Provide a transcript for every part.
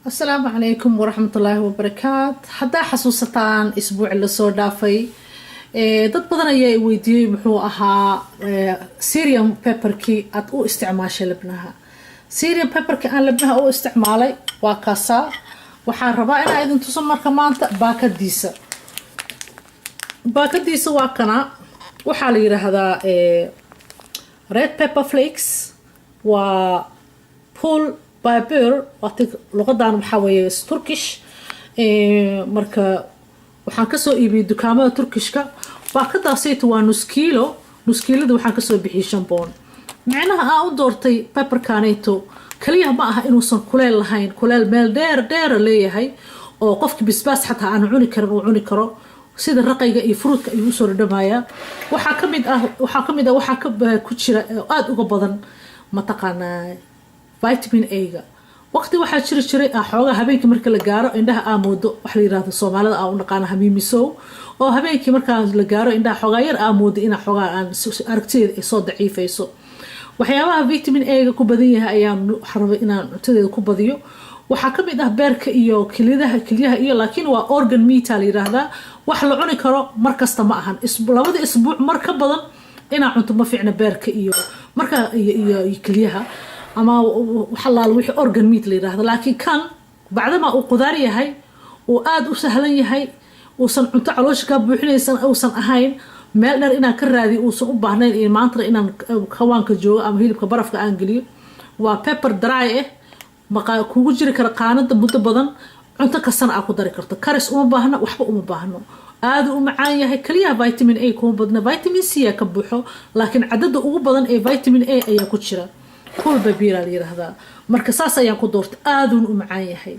السلام عليكم ورحمة الله وبركاته. حدا حسوستان اسبوع اللي soo dhaafay dad badan ayaa weydiiyay muxuu ahaa Syrian pepperkii aad u isticmaashay labnaha. Syrian pepperkii aan labnaha u isticmaalay waa kaasa. Waxaan rabaa inaan idin tuso marka maanta baakadiisa. Baakadiisa waa kana waxa la yiraahdaa red pepper flakes waa pull Biber waqti luqadan waxa weeye Turkish marka waxaan ka soo iibiyay dukaamada Turkishka baakadaasaytu waa nus kiilo waxaan ka soo bixiyay 5 pound macnaha aan u doortay pepperkaanayto kaliya ma aha inuusan kuleel lahayn kuleel meel dheer leeyahay oo qofki bisbaas xataa aan cuni karo sida raqayga iyo fruitka ay u soo dhamaaya waxa kamid ah waxa ku jira aad uga badan ma taqaanaa vitamin A-ga waqti waxa jiray xoogaa habeenkii marka la gaaro indhaha aamoodo wax la yiraahdo Soomaalida aan u naqaan hamiimiso oo habeenkii marka la gaaro indhaha xoogaa yar aamoodo ina xoogaa aan aragtideeda ay soo daciifayso waxyaabaha vitamin A-ga ku badan yahay ayaan xarabay inaan cuntadeeda ku badiyo waxa kamid ah beerka iyo kaliyaha iyo laakiin waa organ meat la yiraahdaa wax la cuni karo markasta ma ahan labada isbuuc mar ka badan ina cunto ma fiicna beerka iyo marka iyo kaliyaha ama xalaal wixii organ meat la yiraahdo laakiin kan bacdama uu qudaar yahay oo aad u sahlan yahay oo san cunto caloosha ka buuxinaysan oo san ahayn meel dheer inaan ka raadi oo soo u baahnayn in maanta inaan kawaanka joogo ama hilibka barafka aan galiyo waa pepper dry maqa kugu jiri kara qaanada muddo badan cunto kasana aad ku dari karto karis uma baahna waxba uma baahno aad u macaan yahay kaliya vitamin A kuma badna vitamin C ka buuxo laakiin cadada ugu badan ee vitamin A ayaa ku jira كل ببيرة اللي هذا مركز أساسا يكون دورت آذون ومعايا هي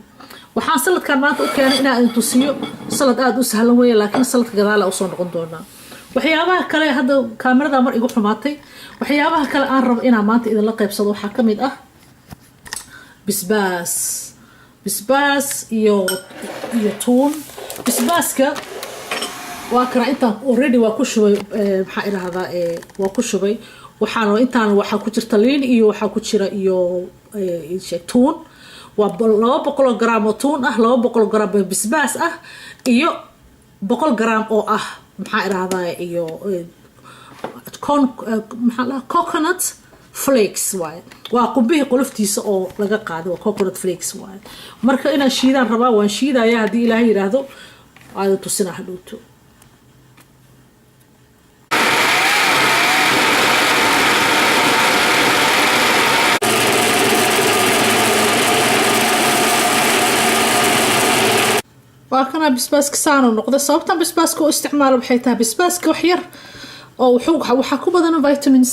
وحان سلط كان مانت وكان إنا أن تسيو سلط آذو سهلا ويا لكن سلط قذالة أصلا قندورنا وحيابها كلا هذا كاميرا دا مر يقول حماتي وحيابها كلا أنرب إنا مانت إذا لقى بصدو حكمي بسباس يو تون بسباسك واكرا انت already واكوشبي بحائر هذا واكوشبي waxaan intaan waxa ku jirta liin iyo waxa ku jira iyo tuun waa 200 gram oo tuun ah 200 gram bisbaas ah iyo 100 gram oo ah maxaa iraahdaa iyo coconut flakes waa qubbihi qoloftiisa oo laga qaado waa coconut flakes marka inaan shiidaan rabaa waan shiidayaa hadii Ilaahay yiraahdo aad tusina hadhowto وكنا بسباس كسانو نقطة صوبتا بسباس كو استعماله بحيثها بسباس كو حير أو وحكو بدنا فيتامين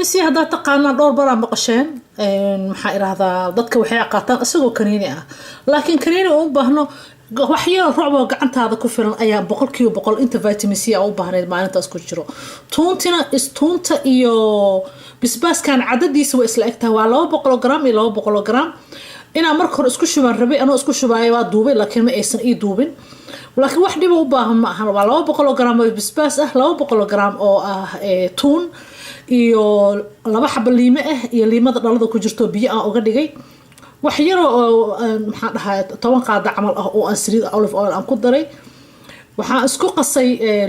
سي هذا تقانا دور برا مقشين محاير هذا ضدك وحيا قاطان أسوقو كنيني لكن كنيني أو بهنو وحيا رعبا قعنت هذا كفرن أيام بقول أنت فيتامين سي أو بهني ما أنت أسكو جرو تونتا إيو بسباس كان عدد يسوي إسلاكتها ولو 100 جرام إلى 100 جرام ina marka hore isku shubaan rabay anoo isku shubaay waa duubay laakiin ma aysan ii duubin laakiin wax dhib u baahan ma aha waa 200 gram oo bisbaas ah 200 gram oo ah tuun iyo 2 xabo liime ah iyo liimada dhalada ku jirto biyo aan uga dhigay wax yar oo maxaa dhahay 10 qaada camal ah oo aan saliid olive oil aan ku daray waxaan isku qasay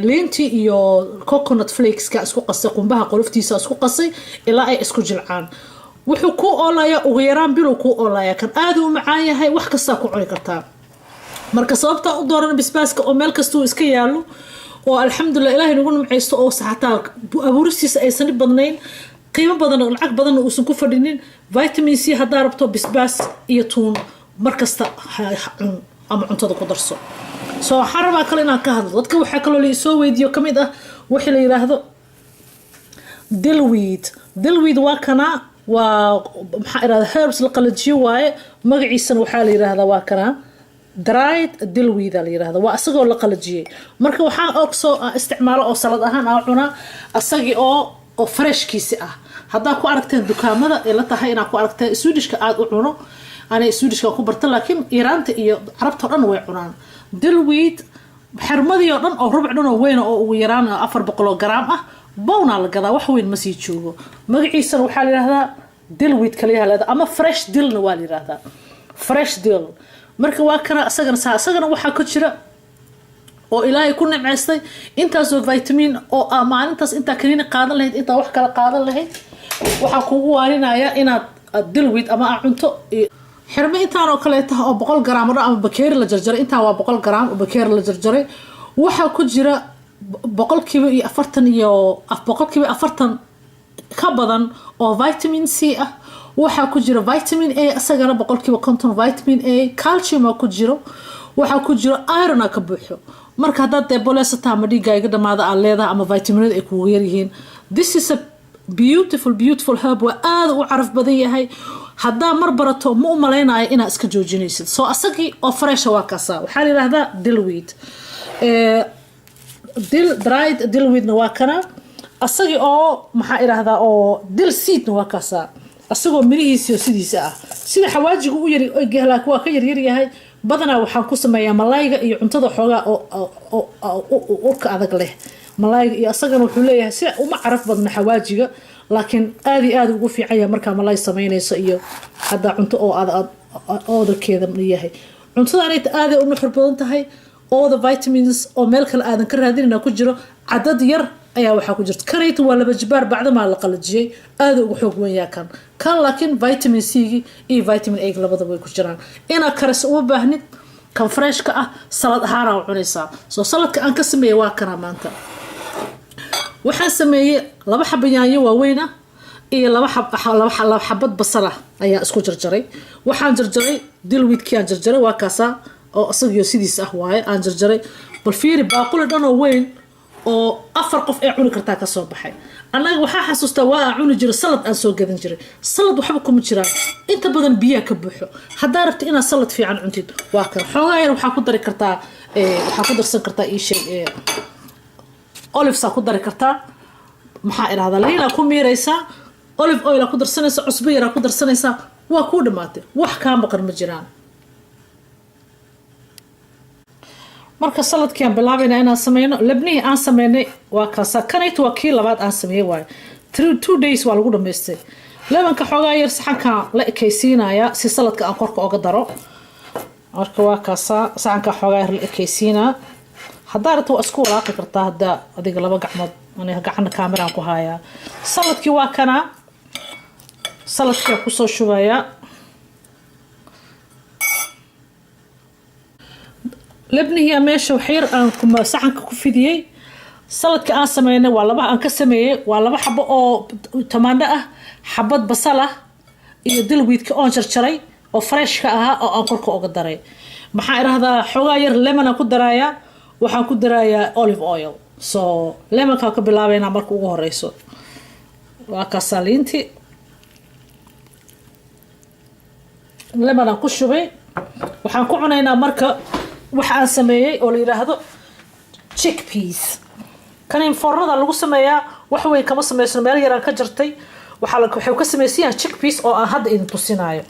liinti iyo coconut flakes ka isku qasay qumbaha qoloftiisa isku qasay ilaa ay isku jilcaan wuxuu ku oolaya ugu yaraan bilo ku oolaya kan aad u macaan yahay wax kasta ku cuni kartaa marka sababta u dooran bisbaaska oo meel kasto iska yaalo oo alxamdulillah ilaahay nagu nimceysto oo saxataa abuuristiisa aysan badnayn qiimo badan oo lacag badan oo ku fadhinin vitamin C hadaa rabto bisbaas iyo tuun markasta ama cuntada ku darso soo xaraba kale inaan ka hadlo dadka waxa kale oo soo weydiyo kamid ah wixii la yiraahdo dillweed waa kana ومحا إرادة herbs لقلجي واي مقعيسان وحا ليراهدا واكنا dried dillweed ليراهدا واساقو لقلجي marka waxaan oo isticmaalo oo salad ahaan aan cuna asagi oo fresh kiisi ah hadaa ku aragteen dukaamada ee la tahay inaa ku aragteen Swedishka aad u cuno ana Swedishka ku barta laakiin Iiraanta iyo Carabta dhan way cunaan dillweed xirmadii oo dhan oo rubuc dhan oo weyn oo ugu yaraan 400 gram ah bawna la gadaa wax weyn ma sii joogo magaciisa waxa la yiraahdaa dill weed kaliya leeda ama fresh dillna waa la yiraahdaa fresh dill marka waa kana asagana waxaa ku jira oo ilaahay ku nimceystay intaasoo vitamin oo maalintaas intaa kaniini qaadan lahayd intaa wax kala qaadan lahayd waxaa kugu waaninaya inaad dill weed ama cunto xirme intaan oo kaleeta oo 100 gram ama bakeeri la jarjaray intaan waa 100 gram oo bakeeri la jarjaray waxaa ku jira boqolkiiba 40 ka badan oo vitamin C ah waxaa ku jira vitamin A asagana boqolkiiba 50 vitamin A calcium ku jiro waxaa ku jiro iron ka buuxo marka hadaad deeboleysato ama dhiigaaga dhamaada aad leedahay ama vitaminada ay kugu yar yihiin this is a beautiful herb waa aad u caraf badan yahay hadaa mar barato ma u maleynayo inaad iska joojinaysid soo asagii oo fresh waa kaasa waxaa la yiraahdaa dillweed dried dillweedna waa kana asagii oo maxaa iraahdaa oo dill seedna waa kaasa asagoo mirihiisa sidiisa ah sida xawaajigu u yari oo gehlaa waa ka yar yahay badanaa waxaan ku sameeyaa malayga iyo cuntada xoogaa oo urka adag leh malayga iyo asagana wuxuu leeyahay si uma caraf badna xawaajiga laakiin aad ugu fiican yahay marka malay sameynayso iyo hada cunto oo oodalkeeda yahay cuntada inay aad u nuxur badan tahay all the vitamins oo meel kale aadan ka raadinayna ku jiro cadad yar ayaa waxa ku jirta kanaytu waa laba jibaar bacda ma la qalajiyay aad ugu xoog weyn yaa kan laakiin vitamin C iyo vitamin A labadaba way ku jiraan ina karas u baahnid kan fresh ka ah salad ahaan oo cunaysa soo saladka aan ka sameeyay waa kana maanta waxaan sameeyay 2 xabo yaanyo waaweyn ah iyo 2 xabad basal ah ayaa isku jarjaray waxaan jarjaray dillweedkii aan jarjaray waa kaasa oo asagoo sidiis ah waaye aan jarjaray bal fiiri baaquli dhan oo weyn oo 4 qof ay cuni kartaa ka soo baxay anaga waxa xasuustaa waa cuni jiray salad aan soo gadan jiray salad waxba kuma jiraan inta badan biyo ka buuxo hadaa rabto inaad salad fiican cuntid waa kan xoogaa yar waxa ku dari kartaa waxa ku darsan kartaa olives ku dari kartaa maxaa iraahdaa liina ku miiraysa olive oil ku darsanaysa cusbo yar ku darsanaysa waa ku dhamaatay wax ka maqan ma jiraan marka saladkii aan bilaabayna inaan sameeyno labnihi aan sameeynay waa kaasa kanaytu waa kii labaad aan sameeyay waay 2 days waa lagu dhameystay labanka xoogaa yar saxanka la ekaysiinaya si saladka aan korka uga daro marka waa kaasa saxanka xoogaa yar la ekaysiinaa hadaa rabto waa isku walaaqi kartaa hadaa adiga laba gacmood aniga gacanta kaamiraan ku hayaa saladkii waa kana saladkii ku soo shubaya labnihi meesha waxyar aan kuma saxanka ku fidiyay saladka aan sameeynay waa laba aan ka sameeyay waa 2 xabo oo tamaandho ah xabad basal ah iyo dillweedka oo jarjaray oo fresh ka ah oo aan korka uga daray maxaa iraahdaa xoogaa yar lemon ku daraya waxaan ku darayaa olive oil so lemonka ka bilaabayna marka ugu horeyso waa ka saliinti lemon ku shubay waxaan ku cunaynaa marka waxaan sameeyay oo la yiraahdo chickpeas kan in fornada lagu sameeyaa wax weyn kama sameeysan meel yar aan ka jartay waxay ka sameeysan chickpeas oo aan hadda idin tusinayo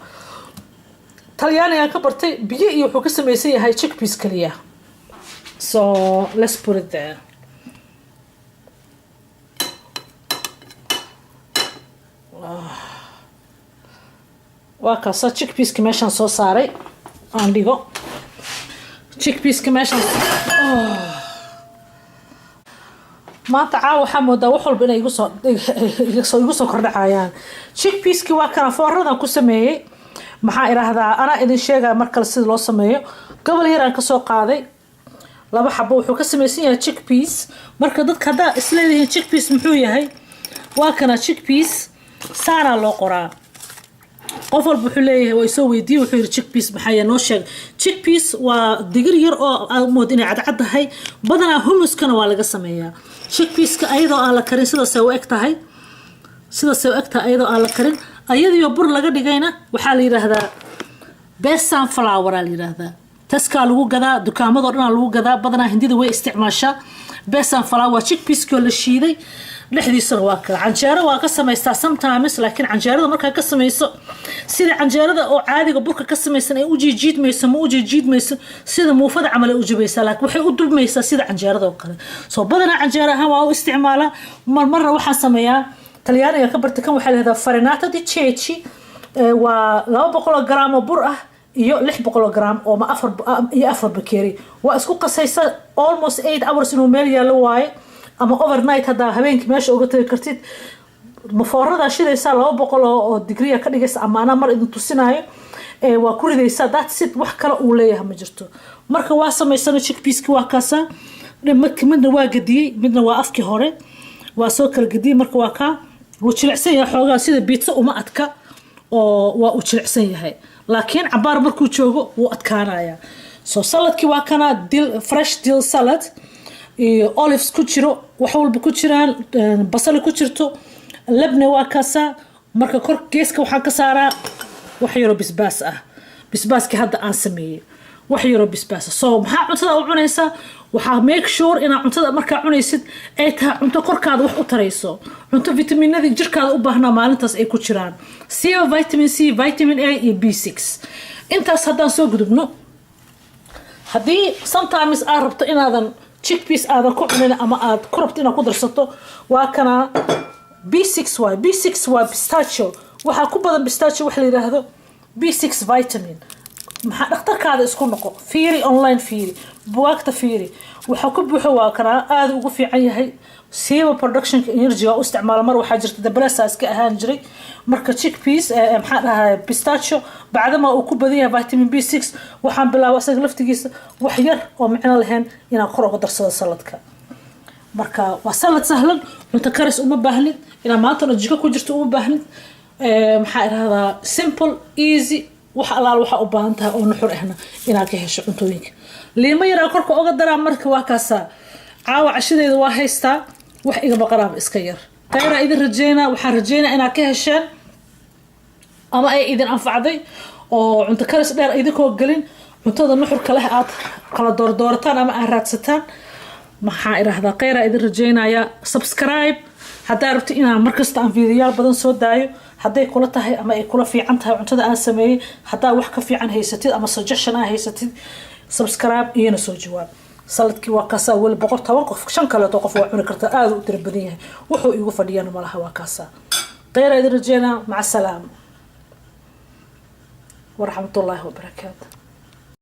talyaani aan ka bartay biyo iyo wuxuu ka sameeysan yahay chickpeas kaliya so let's put it there waa kaasa chickpeaska meeshaan soo saaray aan dhigo chickpeaska meeshaan maanta caawa waxaa moodaa wax walba inay igu soo kordhacayaan chickpeaski waa kana foornadan ku sameeyey maxaa iraahdaa anaa idin sheegaya mar kale sida loo sameeyo gobol yar aan kasoo qaaday 2 xabo wuxuu ka samaysan yahay chickpeas marka dadka hadaa isleeyihiin chickpeas muxuu yahay waa kana chickpeas saana loo qoraa qof walba wuxuu leeyahay way soo weydiiyay wuxuu yiri chickpeas maxay noo sheeg chickpeas waa digir yar oo aad inay cad tahay badanaa humuskana waa laga sameeyaa chickpeaska ayadoo aan la karin sida soo egtahay ayadoo aan la karin ayadoo bur laga dhigayna waxaa la yiraahdaa besan flour la yiraahdaa taska lagu gadaa dukaamada dhan lagu gadaa badanaa hindida way isticmaashaa besan flour chickpeaska la shiiday dhexdiisana waa kala canjeero waa ka sameystaa sometimes laakiin canjeerada marka ka sameyso sida canjeerada oo caadiga burka ka sameysan ay u jiidmayso sida muufada camal ay u jibaysaa laakiin waxay u dubmaysaa sida canjeerada oo kale soo badanaa canjeero ahaan waa u isticmaalaa marna waxaan sameeyaa talyaaniga ka bartay kan waxaa la yidhahdaa farinata di ceci waa 200 gram oo bur ah iyo 600 gram oo ma afar bakeeri waa isku qasaysa almost 8 hours inuu meel yaalo waaye ama overnight hadaa habeenkii meesha uga tagi kartid mafoorada shidaysa 200 oo degree ka dhigaysa amaana mar idin tusinayo waa ku ridaysa that's it wax kale uu leeyahay ma jirto marka waa sameysana chickpeas-ki waa kaasa midna waa gadiyay midna waa afki hore waa soo kala gadiyay marka waa ka wuu jilicsan yahay xoogaa sida pizza uma adka oo waa u jilicsan yahay laakiin cabaar markuu joogo wuu adkaanaya soo saladki waa kana fresh dill salad iyo olives ku jiro wax walba ku jiraan basal ku jirto labna waa kaasa marka kor geeska waxaan ka saaraa wax yaro bisbaas ah bisbaaski hadda aan sameeyay wax yaro bisbaas soo maxaa cuntada u cunaysa waxaa make sure inaa cuntada markaa cunaysid ay tahay cunto korkaada wax u tarayso cunto vitaminadii jirkaada u baahnaa maalintaas ay ku jiraan sida vitamin C vitamin A iyo B6 intaas haddaan soo gudubno haddii sometimes aad rabto inaadan chickpeas aadan ku cunin ama aad ku rabto inaad ku darsato waa kana B6 waay B6 waa pistachio waxaa ku badan pistachio wax la yiraahdo B6 vitamin maxaa dhakhtarkaada isku noqo fiiri online fiiri buugta fiiri waxa ku buuxo waa kana aad ugu fiican yahay siiba production energy oo isticmaal mar waxa jirta dabalasa iska ahaan jiray marka chickpeas maxaa dhahay pistachio bacdama uu ku badan yahay vitamin B6 waxaan bilaabay asaga laftigiisa wax yar oo macna lahayn inaan kor uga darsado saladka marka waa salad sahlan cunto karis uma baahnid ina maanta jiko ku jirto uma baahnid maxaa iraahdaa simple easy wax alaal waxa u baahan tahay oo nuxur ahna inaad ka hesho cuntooyinka liima yar korka uga daraa marka waa kaasa caawa cashadeeda waa haystaa wax iga baqaraab iska yar qeyra idin rajeena waxaan rajeynaa inaad ka hesheen ama ay idin anfacday oo cunto karis dheer idinkoo galin cuntada nuxurka leh aad kala doorataan ama aad raadsataan maxaa iraahdaa qeyra idin rajeynaya subscribe hadaa rabto inaan markasta aan fiidiyaal badan soo daayo haday kula tahay ama ay kula fiican tahay cuntada aan sameeyay hadaa wax ka fiican haysatid ama suggestion aan haysatid subscribe iyo soo jawaab saladkii waa kaasa wal 110 qof 5 kale oo qof waa cuni karta aad u tiro badan yahay wuxuu igu fadhiyana malaha waa kaasa qeyra idin rajeena maca salaam ورحمة الله وبركاته.